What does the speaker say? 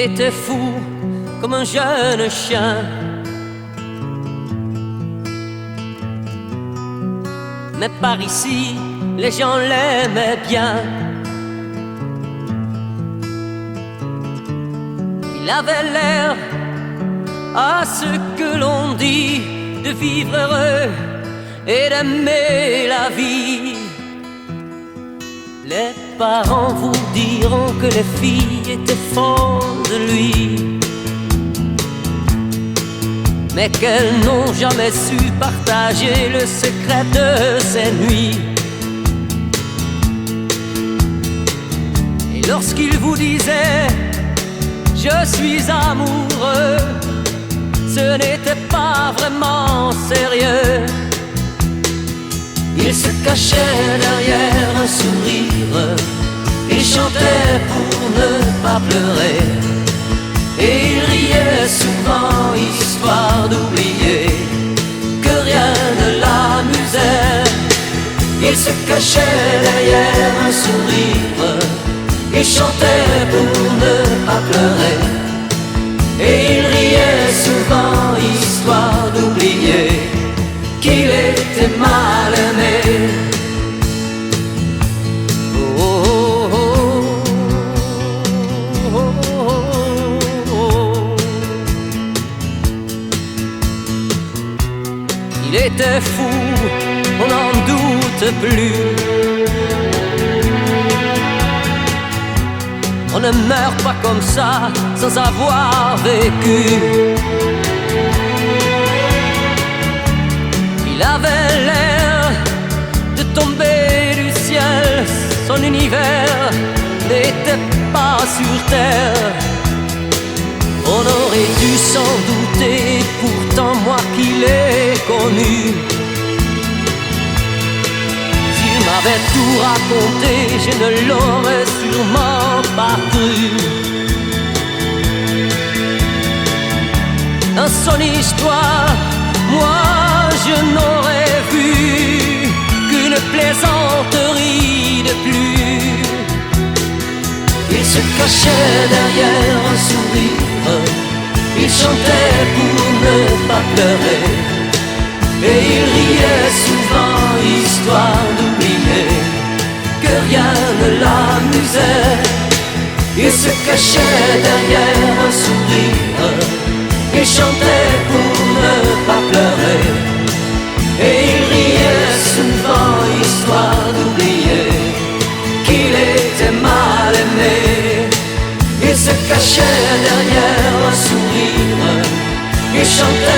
était fou comme un jeune chien. Mais par ici, les gens l'aimaient bien. Il avait l'air, à ce que l'on dit, de vivre heureux et d'aimer la vie. Les parents vous diront que les filles étaient folles de lui, mais qu'elles n'ont jamais su partager le secret de ses nuits. Et lorsqu'il vous disait « Je suis amoureux », ce n'était pas vraiment sérieux. Il se cachait derrière un sourire, il chantait pour ne pas pleurer, et il riait souvent, histoire d'oublier que rien ne l'amusait. Il se cachait derrière un sourire, il chantait pour ne pas pleurer, et il riait souvent, histoire d'oublier qu'il était mal aimé. Oh, oh, oh, oh, oh. Il était fou, on n'en doute plus. On ne meurt pas comme ça sans avoir vécu. Il avait l'air de tomber du ciel, son univers n'était pas sur terre. On aurait dû s'en douter, pourtant moi qui l'ai connu, s'il m'avait tout raconté, je ne l'aurais sûrement pas cru. Dans son histoire, moi je n'aurais vu qu'une plaisanterie de plus. Il se cachait derrière un sourire, il chantait pour ne pas pleurer, et il riait souvent, histoire d'oublier que rien ne l'amusait. Il se cachait derrière un sourire, il chantait pour ne pas pleurer, et il riait souvent, histoire d'oublier qu'il était mal aimé. Il se cachait derrière un sourire, il chantait